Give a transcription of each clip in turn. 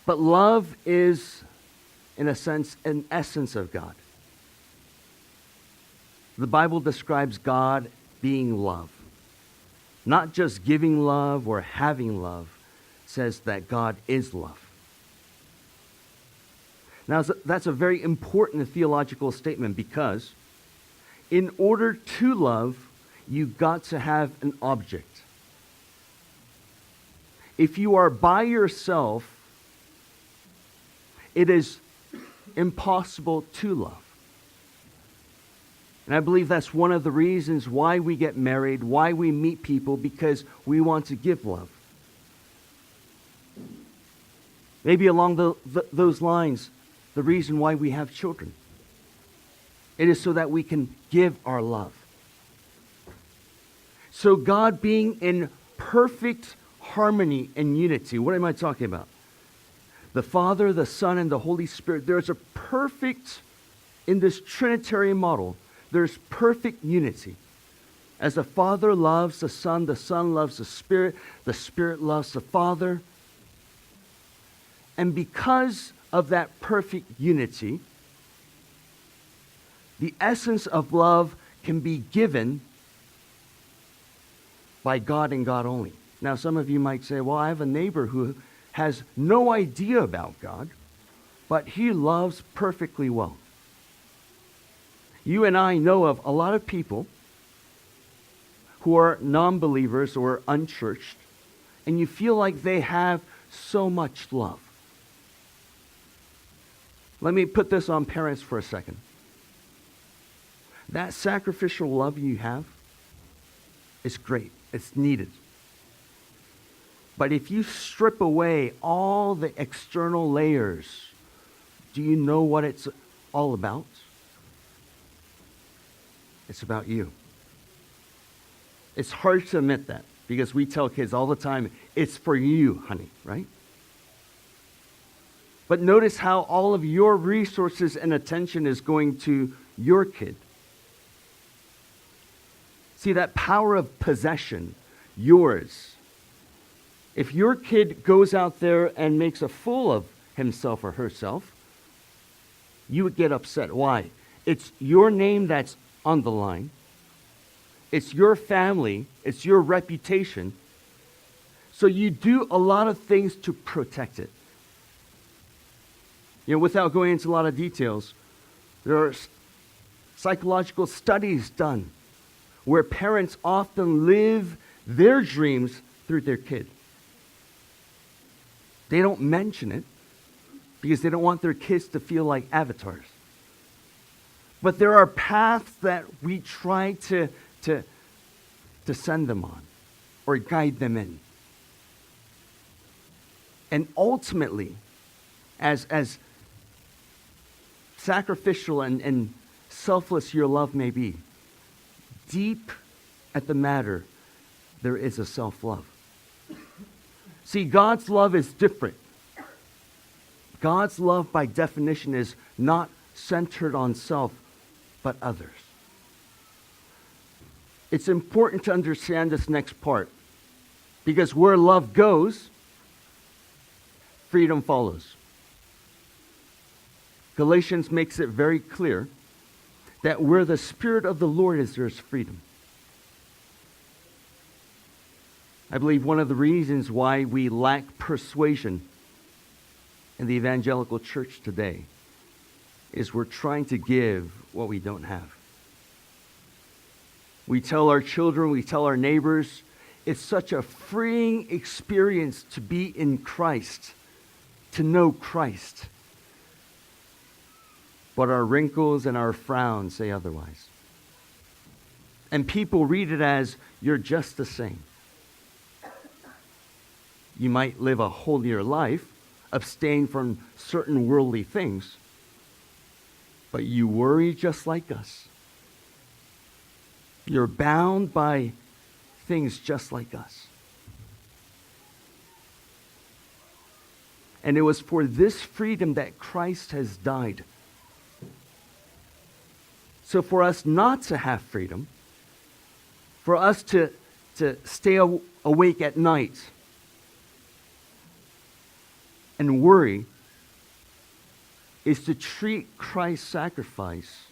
But love is, in a sense, an essence of God. The Bible describes God being love. Not just giving love or having love. It says that God is love. Now, that's a very important theological statement, because in order to love, you've got to have an object. If you are by yourself, it is impossible to love. And I believe that's one of the reasons why we get married, why we meet people, because we want to give love. Maybe along those lines, the reason why we have children. It is so that we can give our love. So God being in perfect harmony and unity. What am I talking about? The Father, the Son, and the Holy Spirit. There's a perfect, in this Trinitarian model, there's perfect unity. As the Father loves the Son loves the Spirit loves the Father. And because of that perfect unity, the essence of love can be given by God and God only. Now, some of you might say, well, I have a neighbor who has no idea about God, but he loves perfectly well. You and I know of a lot of people who are non-believers or unchurched, and you feel like they have so much love. Let me put this on parents for a second. That sacrificial love you have is great. It's needed. But if you strip away all the external layers, do you know what it's all about? It's about you. It's hard to admit that, because we tell kids all the time, it's for you, honey, right? But notice how all of your resources and attention is going to your kid. See, that power of possession, yours. If your kid goes out there and makes a fool of himself or herself, you would get upset. Why? It's your name that's on the line. It's your family. It's your reputation. So you do a lot of things to protect it. You know, without going into a lot of details, there are psychological studies done where parents often live their dreams through their kid. They don't mention it because they don't want their kids to feel like avatars. But there are paths that we try to send them on or guide them in. And ultimately, as sacrificial and selfless your love may be, deep at the matter, there is a self-love. See, God's love is different. God's love, by definition, is not centered on self, but others. It's important to understand this next part, because where love goes, freedom follows. Galatians makes it very clear that where the Spirit of the Lord is, there's freedom. I believe one of the reasons why we lack persuasion in the evangelical church today is we're trying to give what we don't have. We tell our children, we tell our neighbors, it's such a freeing experience to be in Christ, to know Christ. But our wrinkles and our frowns say otherwise. And people read it as, you're just the same. You might live a holier life, abstain from certain worldly things, but you worry just like us. You're bound by things just like us. And it was for this freedom that Christ has died. So for us not to have freedom, for us to stay awake at night, and worry is to treat Christ's sacrifice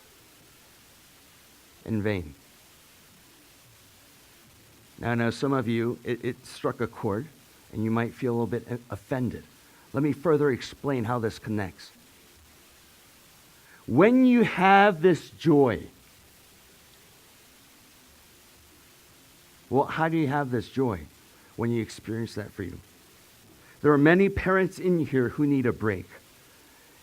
in vain. Now, I know some of you, it struck a chord, and you might feel a little bit offended. Let me further explain how this connects. When you have this joy, well, how do you have this joy when you experience that freedom? There are many parents in here who need a break.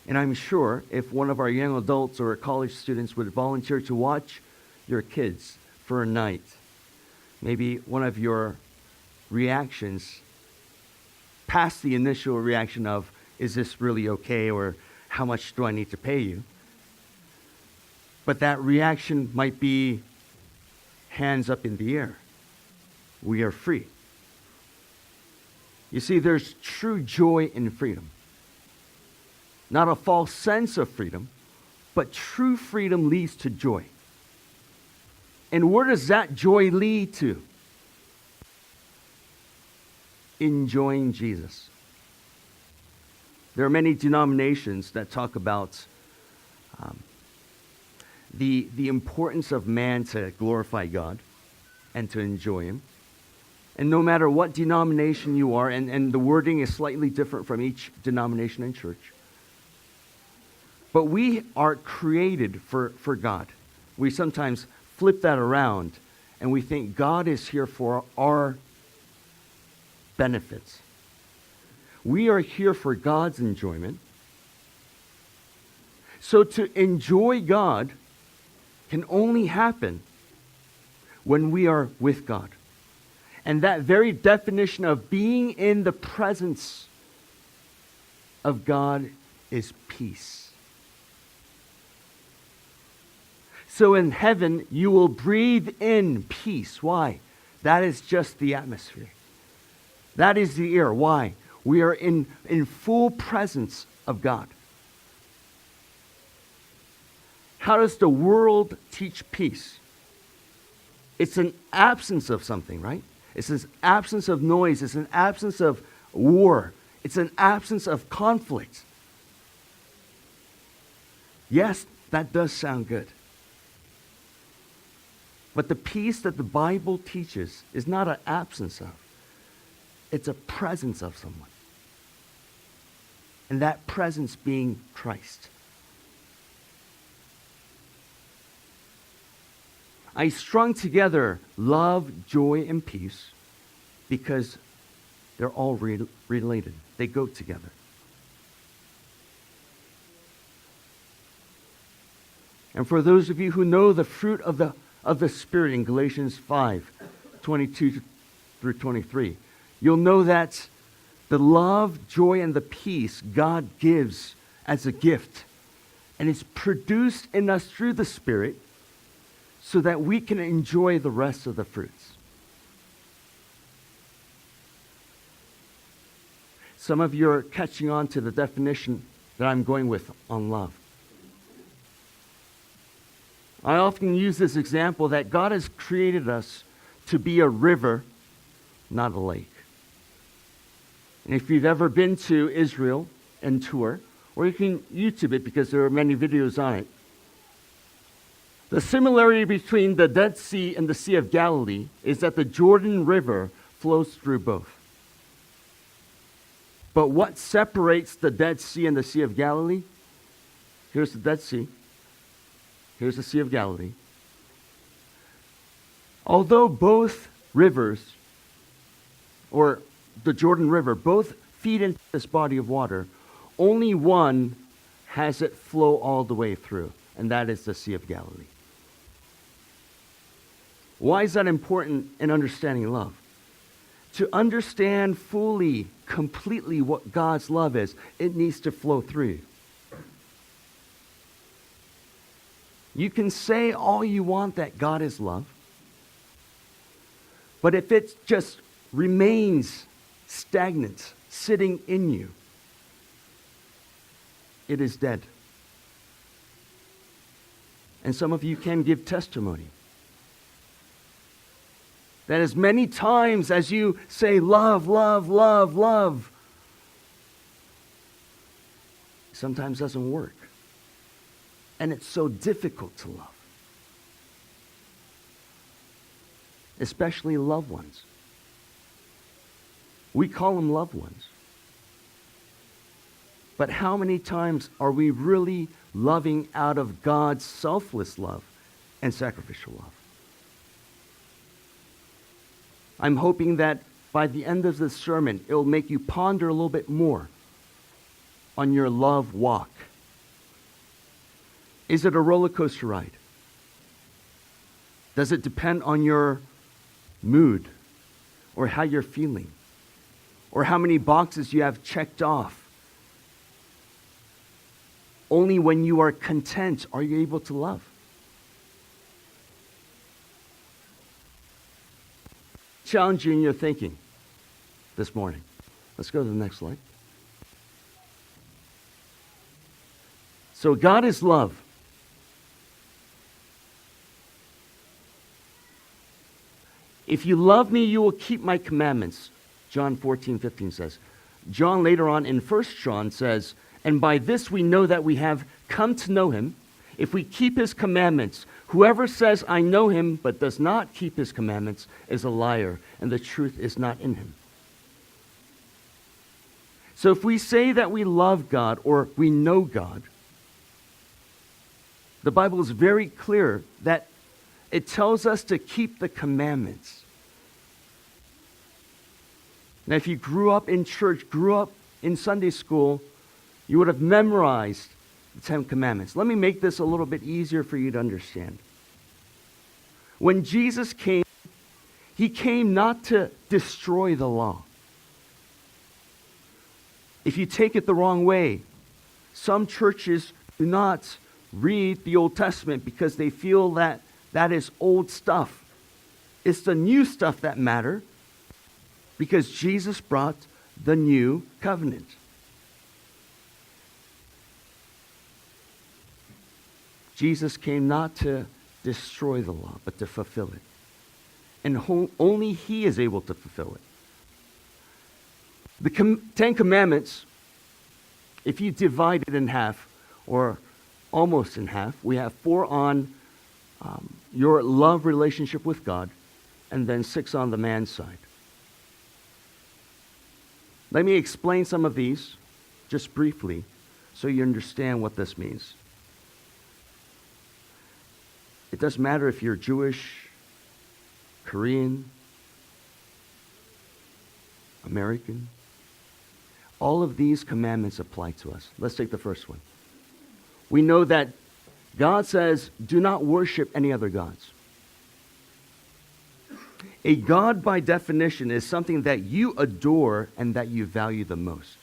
And I'm sure if one of our young adults or college students would volunteer to watch your kids for a night, maybe one of your reactions, past the initial reaction of, is this really okay, or how much do I need to pay you? But that reaction might be hands up in the air. We are free. You see, there's true joy in freedom. Not a false sense of freedom, but true freedom leads to joy. And where does that joy lead to? Enjoying Jesus. There are many denominations that talk about the importance of man to glorify God and to enjoy Him. And no matter what denomination you are, and the wording is slightly different from each denomination and church, but we are created for God. We sometimes flip that around, and we think God is here for our benefits. We are here for God's enjoyment. So to enjoy God can only happen when we are with God. And that very definition of being in the presence of God is peace. So in heaven, you will breathe in peace. Why? That is just the atmosphere. That is the air. Why? We are in full presence of God. How does the world teach peace? It's an absence of something, right? It's an absence of noise. It's an absence of war. It's an absence of conflict. Yes, that does sound good. But the peace that the Bible teaches is not an absence of. It's a presence of someone. And that presence being Christ. I strung together love, joy, and peace because they're all related. They go together. And for those of you who know the fruit of the Spirit in Galatians 5:22 through 23, you'll know that the love, joy, and the peace God gives as a gift, and it's produced in us through the Spirit so that we can enjoy the rest of the fruits. Some of you are catching on to the definition that I'm going with on love. I often use this example that God has created us to be a river, not a lake. And if you've ever been to Israel and tour, or you can YouTube it because there are many videos on it, the similarity between the Dead Sea and the Sea of Galilee is that the Jordan River flows through both. But what separates the Dead Sea and the Sea of Galilee? Here's the Dead Sea. Here's the Sea of Galilee. Although both rivers, or the Jordan River, both feed into this body of water, only one has it flow all the way through, and that is the Sea of Galilee. Why is that important in understanding love? To understand fully, completely what God's love is, it needs to flow through you. You can say all you want that God is love, but if it just remains stagnant, sitting in you, it is dead. And some of you can give testimony that as many times as you say love, love, love, love, sometimes doesn't work. And it's so difficult to love. Especially loved ones. We call them loved ones. But how many times are we really loving out of God's selfless love and sacrificial love? I'm hoping that by the end of this sermon, it will make you ponder a little bit more on your love walk. Is it a roller coaster ride? Does it depend on your mood or how you're feeling or how many boxes you have checked off? Only when you are content are you able to love. Challenge you in your thinking this morning. Let's go to the next slide. So God is love. If you love me, you will keep my commandments. John 14:15 says. John later on in 1 John says, and by this we know that we have come to know him, if we keep his commandments. Whoever says, I know him, but does not keep his commandments is a liar, and the truth is not in him. So if we say that we love God or we know God, the Bible is very clear that it tells us to keep the commandments. Now, if you grew up in church, grew up in Sunday school, you would have memorized the 10 Commandments. Let me make this a little bit easier for you to understand. When Jesus came, he came not to destroy the law. If you take it the wrong way, some churches do not read the Old Testament because they feel that that is old stuff. It's the new stuff that matter because Jesus brought the new covenant. Jesus came not to destroy the law, but to fulfill it. And only he is able to fulfill it. The 10 Commandments, if you divide it in half, or almost in half, we have 4 on your love relationship with God, and then 6 on the man's side. Let me explain some of these, just briefly, so you understand what this means. It doesn't matter if you're Jewish, Korean, American. All of these commandments apply to us. Let's take the first one. We know that God says, do not worship any other gods. A god, by definition, is something that you adore and that you value the most.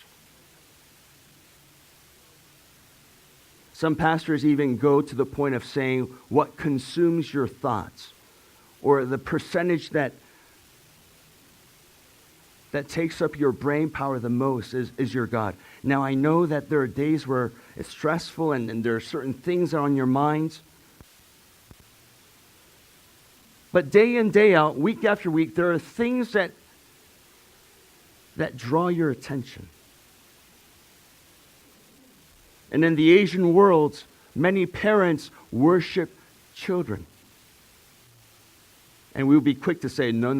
Some pastors even go to the point of saying what consumes your thoughts, or the percentage that takes up your brain power the most is your God. Now, I know that there are days where it's stressful and there are certain things on your minds. But day in, day out, week after week, there are things that draw your attention. And in the Asian world, many parents worship children. And we'll be quick to say, no.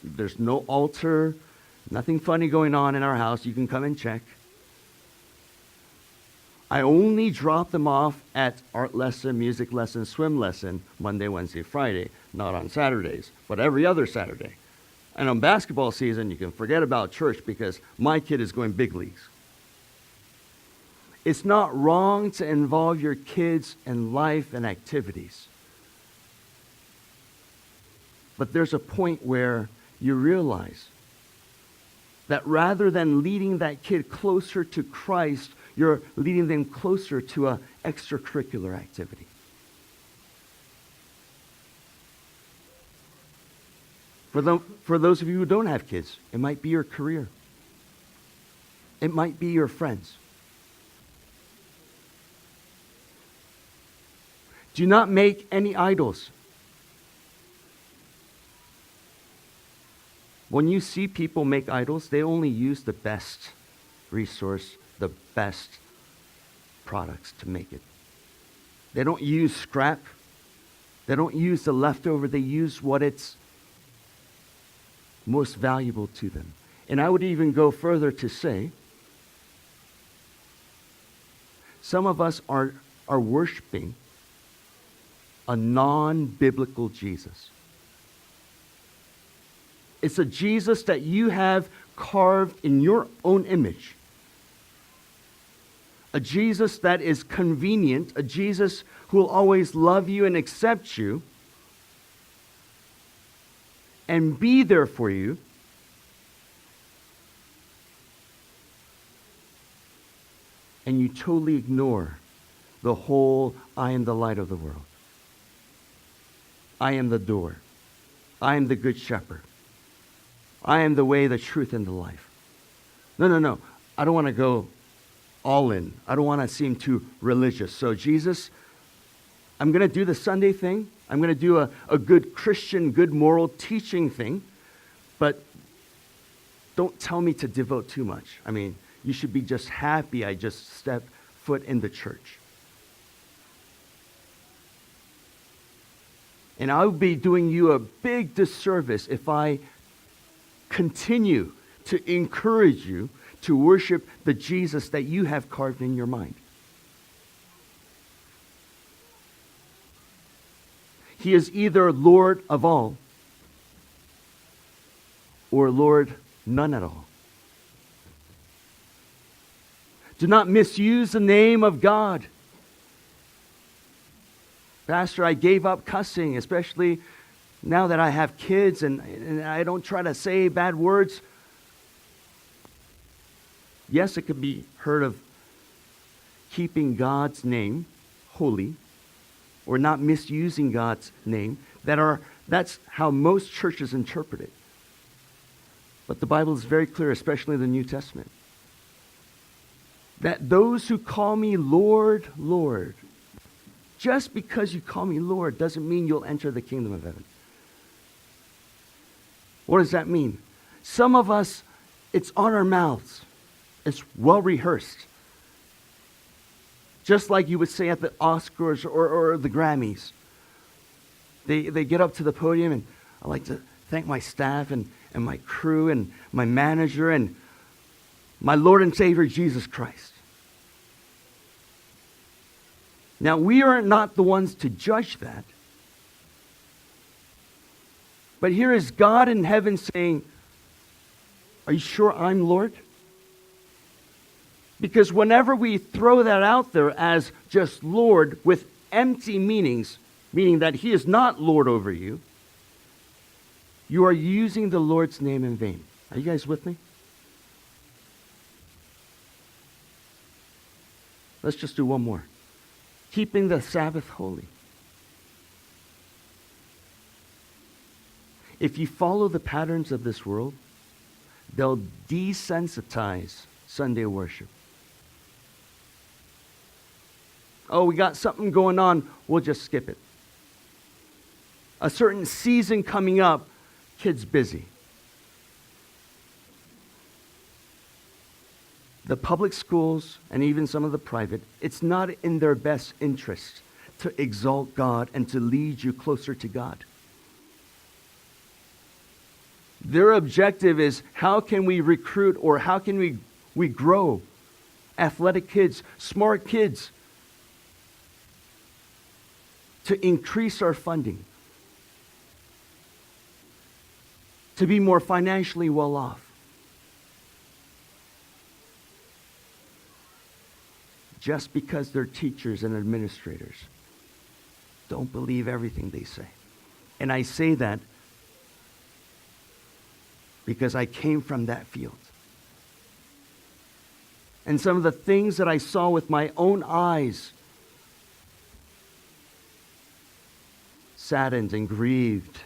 There's no altar, nothing funny going on in our house. You can come and check. I only drop them off at art lesson, music lesson, swim lesson, Monday, Wednesday, Friday, not on Saturdays, but every other Saturday. And on basketball season, you can forget about church because my kid is going big leagues. It's not wrong to involve your kids in life and activities. But there's a point where you realize that rather than leading that kid closer to Christ, you're leading them closer to an extracurricular activity. For those of you who don't have kids, it might be your career. It might be your friends. Do not make any idols. When you see people make idols, they only use the best resource, the best products to make it. They don't use scrap. They don't use the leftover. They use what it's most valuable to them. And I would even go further to say, some of us are worshiping a non-biblical Jesus. It's a Jesus that you have carved in your own image. A Jesus that is convenient, a Jesus who will always love you and accept you and be there for you. And you totally ignore the whole, I am the light of the world. I am the door. I am the good shepherd. I am the way, the truth, and the life. No. I don't want to go all in. I don't want to seem too religious. So Jesus, I'm going to do the Sunday thing. I'm going to do a good Christian, good moral teaching thing. But don't tell me to devote too much. I mean, you should be just happy I just stepped foot in the church. And I would be doing you a big disservice if I continue to encourage you to worship the Jesus that you have carved in your mind. He is either Lord of all or Lord none at all. Do not misuse the name of God. Pastor, I gave up cussing, especially now that I have kids and I don't try to say bad words. Yes, it could be heard of keeping God's name holy or not misusing God's name. That's how most churches interpret it. But the Bible is very clear, especially the New Testament, that those who call me Lord, Lord, just because you call me Lord doesn't mean you'll enter the kingdom of heaven. What does that mean? Some of us, it's on our mouths. It's well rehearsed. Just like you would say at the Oscars or the Grammys. They get up to the podium, and I like to thank my staff and my crew and my manager and my Lord and Savior, Jesus Christ. Now, we are not the ones to judge that. But here is God in heaven saying, are you sure I'm Lord? Because whenever we throw that out there as just Lord with empty meanings, meaning that He is not Lord over you, you are using the Lord's name in vain. Are you guys with me? Let's just do one more. Keeping the Sabbath holy. If you follow the patterns of this world, they'll desensitize Sunday worship. Oh, we got something going on, we'll just skip it. A certain season coming up, kids busy. The public schools and even some of the private, it's not in their best interest to exalt God and to lead you closer to God. Their objective is how can we recruit or how can we grow athletic kids, smart kids, to increase our funding, to be more financially well off. Just because they're teachers and administrators. Don't believe everything they say. And I say that because I came from that field. And some of the things that I saw with my own eyes saddened and grieved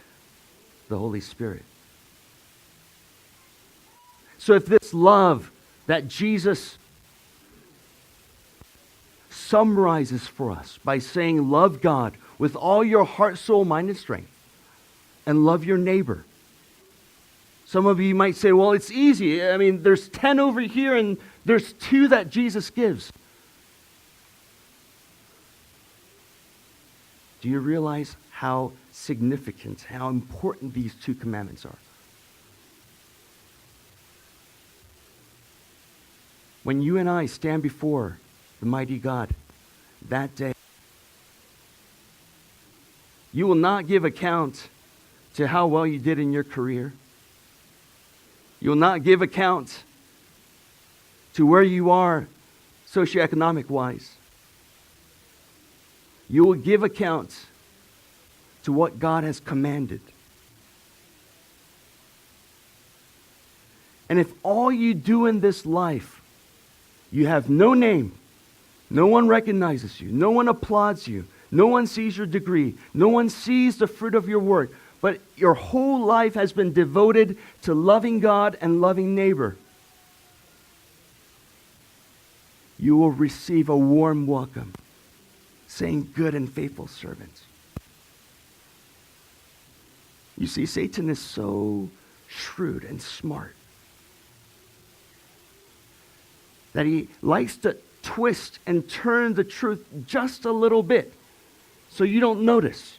the Holy Spirit. So if this love that Jesus summarizes for us by saying, love God with all your heart, soul, mind, and strength, and love your neighbor. Some of you might say, well, it's easy. I mean, there's 10 over here and there's 2 that Jesus gives. Do you realize how significant, how important these 2 commandments are? When you and I stand before the mighty God that day, you will not give account to how well you did in your career. You will not give account to where you are socioeconomic-wise. You will give account to what God has commanded. And if all you do in this life, you have no name, no one recognizes you, no one applauds you, no one sees your degree, no one sees the fruit of your work, but your whole life has been devoted to loving God and loving neighbor, you will receive a warm welcome, saying, good and faithful servant. You see, Satan is so shrewd and smart that he likes to twist and turn the truth just a little bit so you don't notice.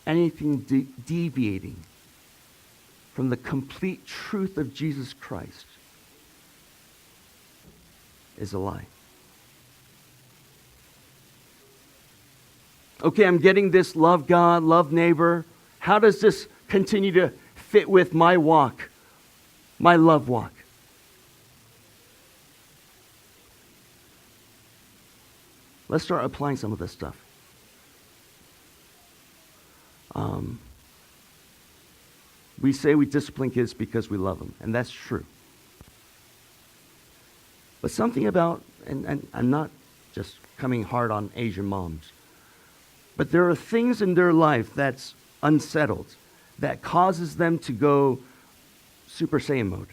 Anything deviating from the complete truth of Jesus Christ is a lie. Okay, I'm getting this love God, love neighbor. How does this continue to fit with my walk, my love walk? Let's start applying some of this stuff. We say we discipline kids because we love them, and that's true. But something about, and I'm not just coming hard on Asian moms, but there are things in their life that's unsettled, that causes them to go Super Saiyan mode.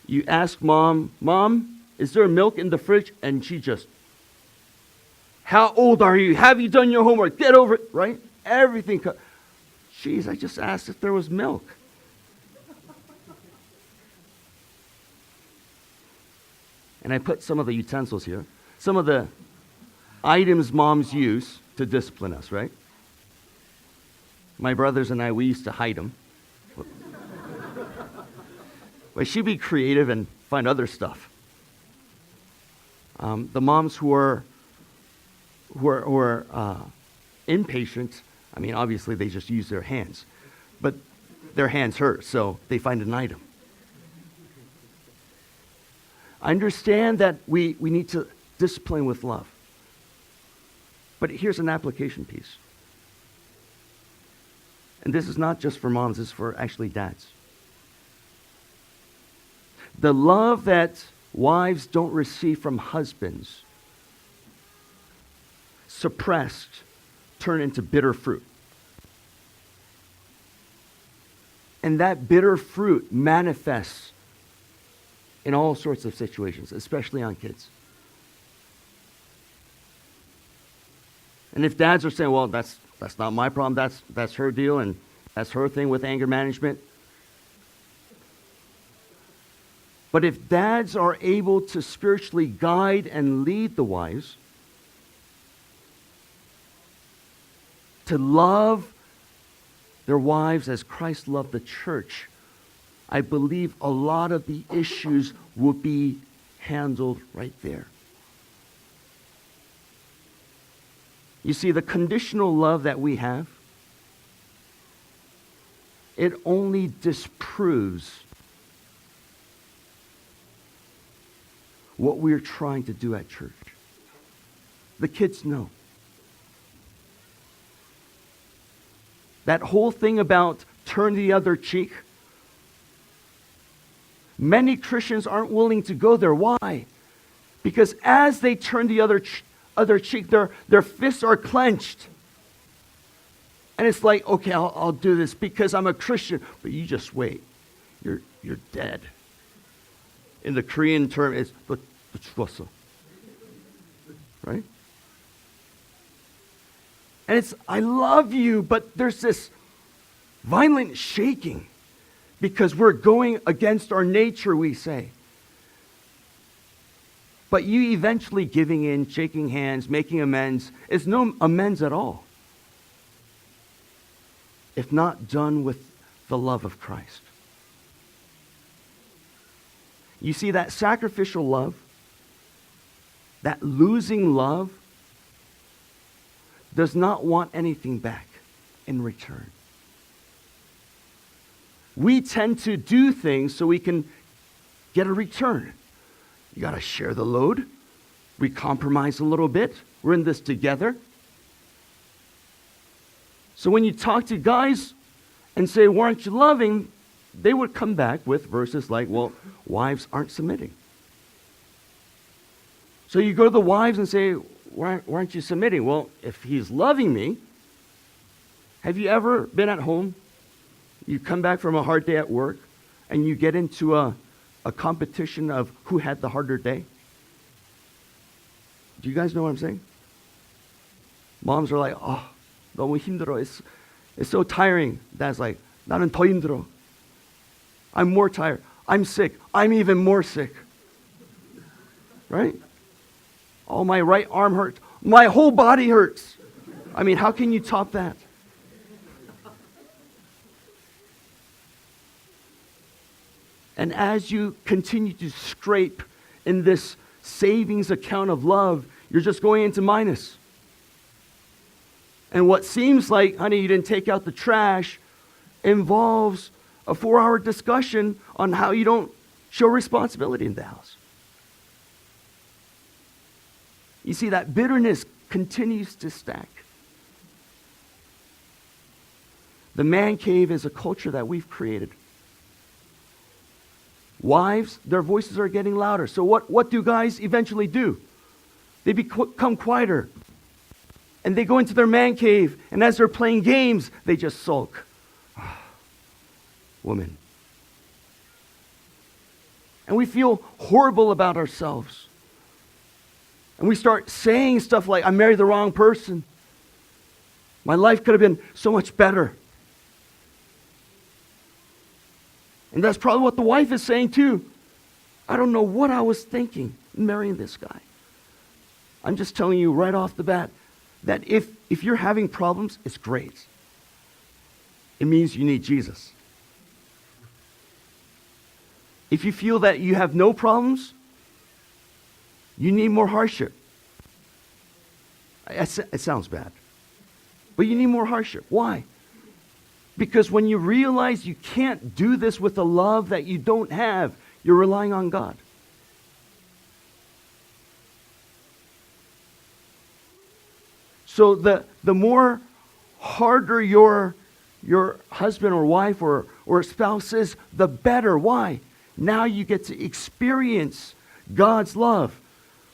You ask mom, is there milk in the fridge? And she just, how old are you? Have you done your homework? Get over it, right? Everything. Jeez, I just asked if there was milk. And I put some of the utensils here. Some of the items moms use to discipline us, right? My brothers and I, we used to hide them. But she'd be creative and find other stuff. The moms who are impatient, I mean, obviously they just use their hands. But their hands hurt, so they find an item. I understand that we need to discipline with love. But here's an application piece. And this is not just for moms, this is for actually dads. The love that wives don't receive from husbands, suppressed, turn into bitter fruit. And that bitter fruit manifests in all sorts of situations, especially on kids. And if dads are saying, well, that's not my problem, that's her deal, and that's her thing with anger management. But if dads are able to spiritually guide and lead the wives, to love their wives as Christ loved the church, I believe a lot of the issues will be handled right there. You see, the conditional love that we have, it only disproves what we're trying to do at church. The kids know. That whole thing about turn the other cheek, many Christians aren't willing to go there. Why? Because as they turn the other cheek, their fists are clenched. And it's like, okay, I'll do this because I'm a Christian. But you just wait. You're dead. In the Korean term, it's right? And it's, I love you, but there's this violent shaking because we're going against our nature, we say. But you eventually giving in, shaking hands, making amends is no amends at all, if not done with the love of Christ. You see, that sacrificial love, that losing love, does not want anything back in return. We tend to do things so we can get a return. You got to share the load. We compromise a little bit. We're in this together. So when you talk to guys and say, why aren't you loving? They would come back with verses like, well, wives aren't submitting. So you go to the wives and say, why aren't you submitting? Well, if he's loving me, have you ever been at home? You come back from a hard day at work and you get into a competition of who had the harder day? Do you guys know what I'm saying? Moms are like, oh, 너무 힘들어. It's so tiring. Dad's like, 나는 더 힘들어. I'm more tired. I'm sick. I'm even more sick. Right? Oh, my right arm hurts. My whole body hurts. I mean, how can you top that? And as you continue to scrape in this savings account of love, you're just going into minus. And what seems like, honey, you didn't take out the trash, involves a 4-hour discussion on how you don't show responsibility in the house. You see, that bitterness continues to stack. The man cave is a culture that we've created. Wives, their voices are getting louder. So what do guys eventually do? They become quieter. And they go into their man cave. And as they're playing games, they just sulk. Woman. And we feel horrible about ourselves. And we start saying stuff like, I married the wrong person. My life could have been so much better. And that's probably what the wife is saying too. I don't know what I was thinking marrying this guy. I'm just telling you right off the bat that if you're having problems, it's great. It means you need Jesus. If you feel that you have no problems, you need more hardship. It sounds bad. But you need more hardship. Why? Because when you realize you can't do this with a love that you don't have, you're relying on God. So the more harder your husband or wife or spouse is, the better. Why? Now you get to experience God's love.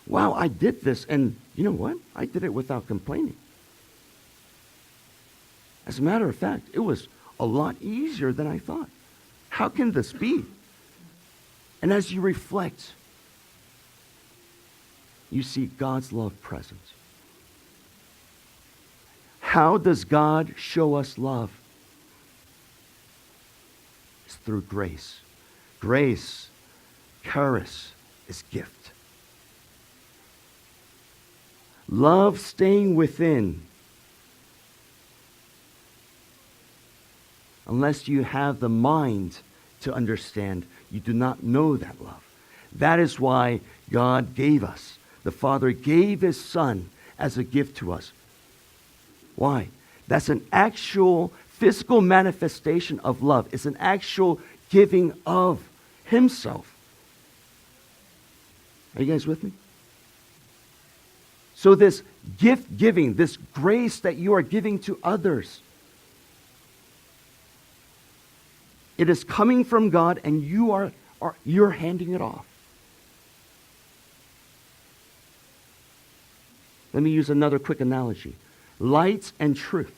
Wow, I did this, and you know what? I did it without complaining. As a matter of fact, it was a lot easier than I thought. How can this be? And as you reflect, you see God's love present. How does God show us love? It's through grace. Grace, charis, is gift. Love staying within. Unless you have the mind to understand, you do not know that love. That is why God gave us. The Father gave His Son as a gift to us. Why? That's an actual physical manifestation of love. It's an actual giving of Himself. Are you guys with me? So this gift giving, this grace that you are giving to others, it is coming from God, and you're handing it off. Let me use another quick analogy. Light and truth.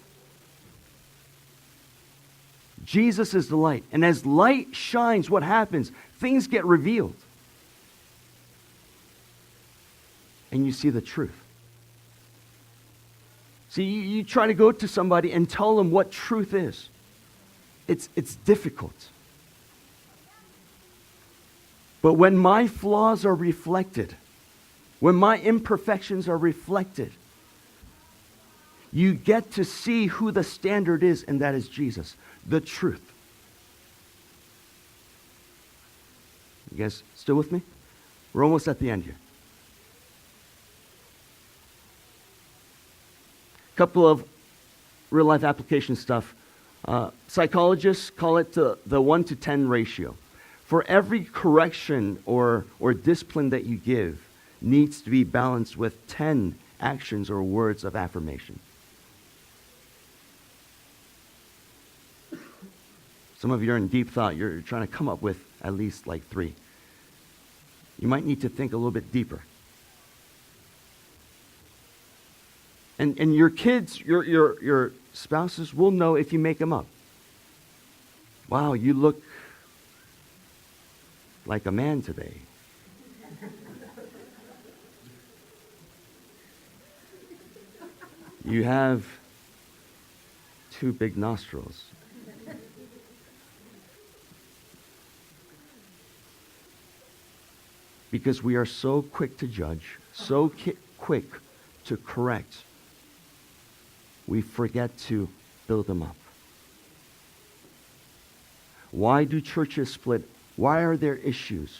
Jesus is the light. And as light shines, what happens? Things get revealed. And you see the truth. See, you try to go to somebody and tell them what truth is. It's difficult. But when my flaws are reflected, when my imperfections are reflected, you get to see who the standard is, and that is Jesus, the truth. You guys still with me? We're almost at the end here. Couple of real-life application stuff. Psychologists call it the 1 to 10 ratio. For every correction or discipline that you give needs to be balanced with 10 actions or words of affirmation. Some of you are in deep thought. You're trying to come up with at least like 3. You might need to think a little bit deeper. And your kids, your spouses will know if you make them up. Wow, you look like a man today. You have 2 big nostrils. Because we are so quick to judge, so quick to correct, we forget to build them up. Why do churches split? Why are there issues?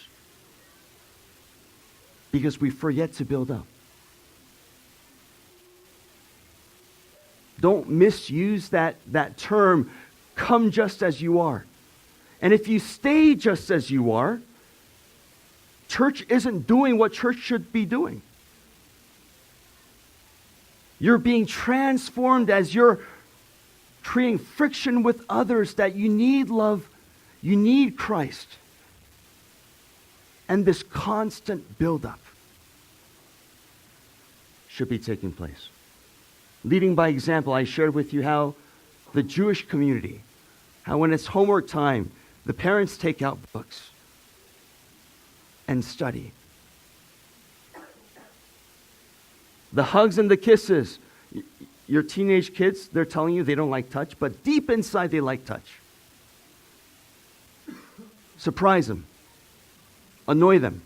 Because we forget to build up. Don't misuse that term, come just as you are. And if you stay just as you are, church isn't doing what church should be doing. You're being transformed as you're creating friction with others, that you need love, you need Christ. And this constant buildup should be taking place. Leading by example, I shared with you how the Jewish community, how when it's homework time, the parents take out books and study. The hugs and the kisses. Your teenage kids, they're telling you they don't like touch, but deep inside they like touch. Surprise them. Annoy them.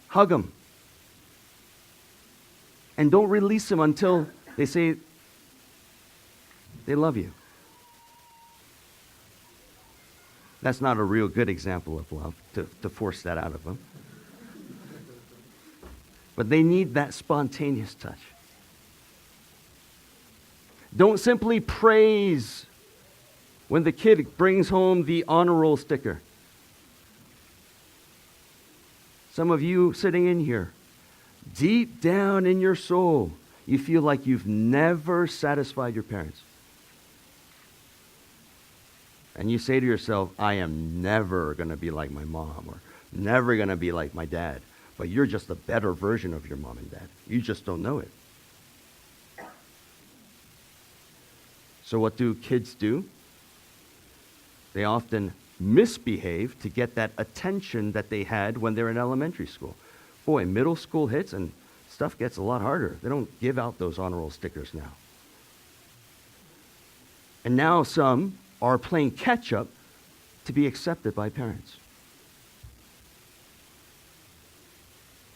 Hug them. And don't release them until they say they love you. That's not a real good example of love, to force that out of them. But they need that spontaneous touch. Don't simply praise when the kid brings home the honor roll sticker. Some of you sitting in here, deep down in your soul, you feel like you've never satisfied your parents. And you say to yourself, I am never going to be like my mom, or never going to be like my dad. But you're just a better version of your mom and dad. You just don't know it. So what do kids do? They often misbehave to get that attention that they had when they're in elementary school. Boy, middle school hits and stuff gets a lot harder. They don't give out those honor roll stickers now. And now some are playing catch up to be accepted by parents.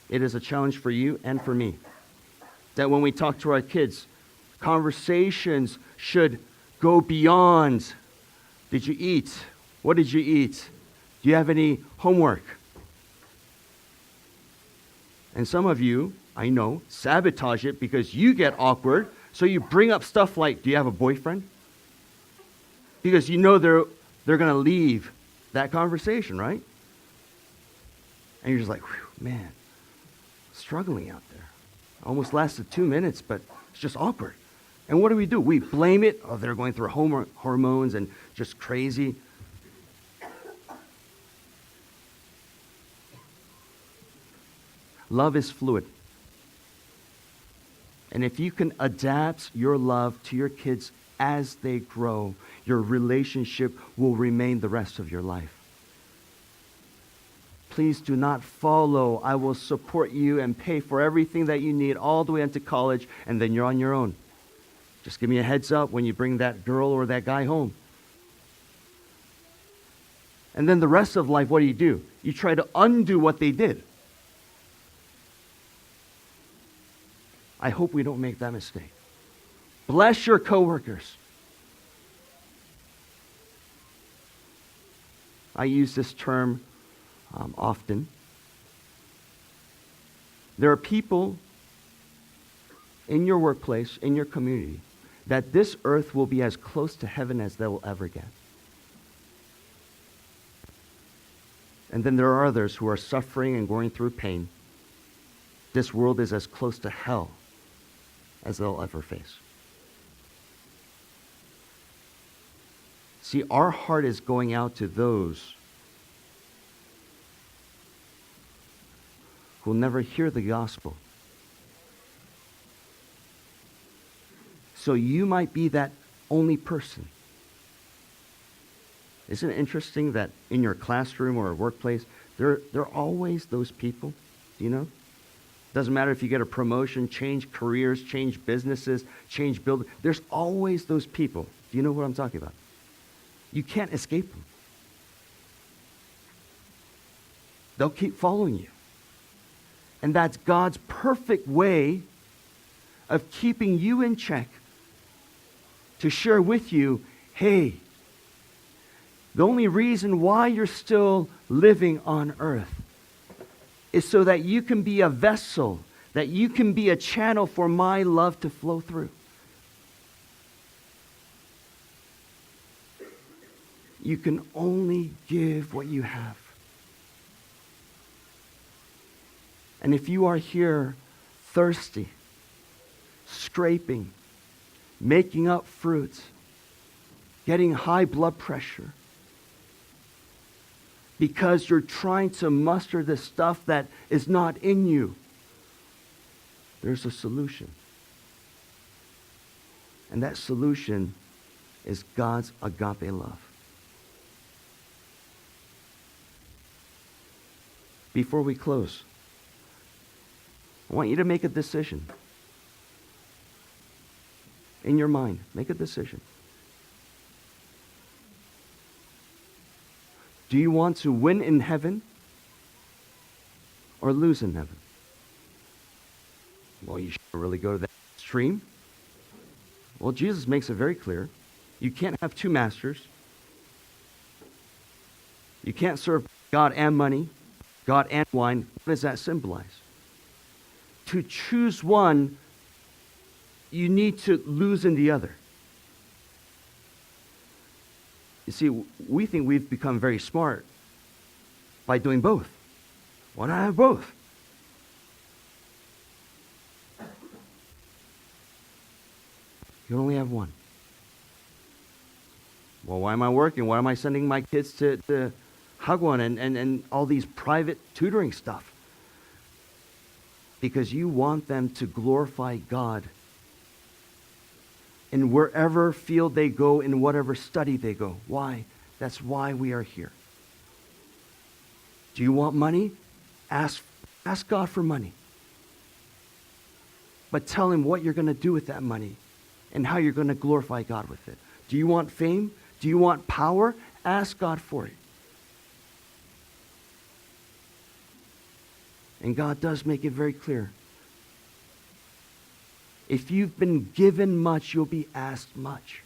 It is a challenge for you and for me that when we talk to our kids, conversations should go beyond, did you eat? What did you eat? Do you have any homework? And some of you, I know, sabotage it because you get awkward, so you bring up stuff like, do you have a boyfriend? Because you know they're going to leave that conversation, right? And you're just like, man, struggling out there. Almost lasted 2 minutes, but it's just awkward. And what do? We blame it. Oh, they're going through hormones and just crazy. Love is fluid. And if you can adapt your love to your kids as they grow, your relationship will remain the rest of your life. please do not follow. I will support you and pay for everything that you need all the way into college, and then you're on your own. Just give me a heads up when you bring that girl or that guy home. And then the rest of life, what do? You try to undo what they did. I hope we don't make that mistake. Bless your coworkers. I use this term often. There are people in your workplace, in your community, that this earth will be as close to heaven as they will ever get. And then there are others who are suffering and going through pain. This world is as close to hell as they'll ever face. See, our heart is going out to those who will never hear the gospel. So you might be that only person. Isn't it interesting that in your classroom or workplace, there are always those people, do you know? Doesn't matter if you get a promotion, change careers, change businesses, change buildings. There's always those people. Do you know what I'm talking about? You can't escape them. They'll keep following you. And that's God's perfect way of keeping you in check to share with you, hey, the only reason why you're still living on earth is so that you can be a vessel, that you can be a channel for my love to flow through. You can only give what you have. And if you are here thirsty, scraping, making up fruits, getting high blood pressure, because you're trying to muster the stuff that is not in you, there's a solution. And that solution is God's agape love. Before we close, I want you to make a decision. In your mind, make a decision. Do you want to win in heaven or lose in heaven? Well, you should really go to that extreme. Well, Jesus makes it very clear. You can't have two masters. You can't serve God and money, God and wine. What does that symbolize? To choose one, you need to lose in the other. You see, we think we've become very smart by doing both. Why not have both? You only have one. Well, why am I working? Why am I sending my kids to Hagwon and all these private tutoring stuff? Because you want them to glorify God in wherever field they go, in whatever study they go. Why? That's why we are here. Do you want money? Ask God for money. But tell him what you're going to do with that money and how you're going to glorify God with it. Do you want fame? Do you want power? Ask God for it. And God does make it very clear. If you've been given much, you'll be asked much.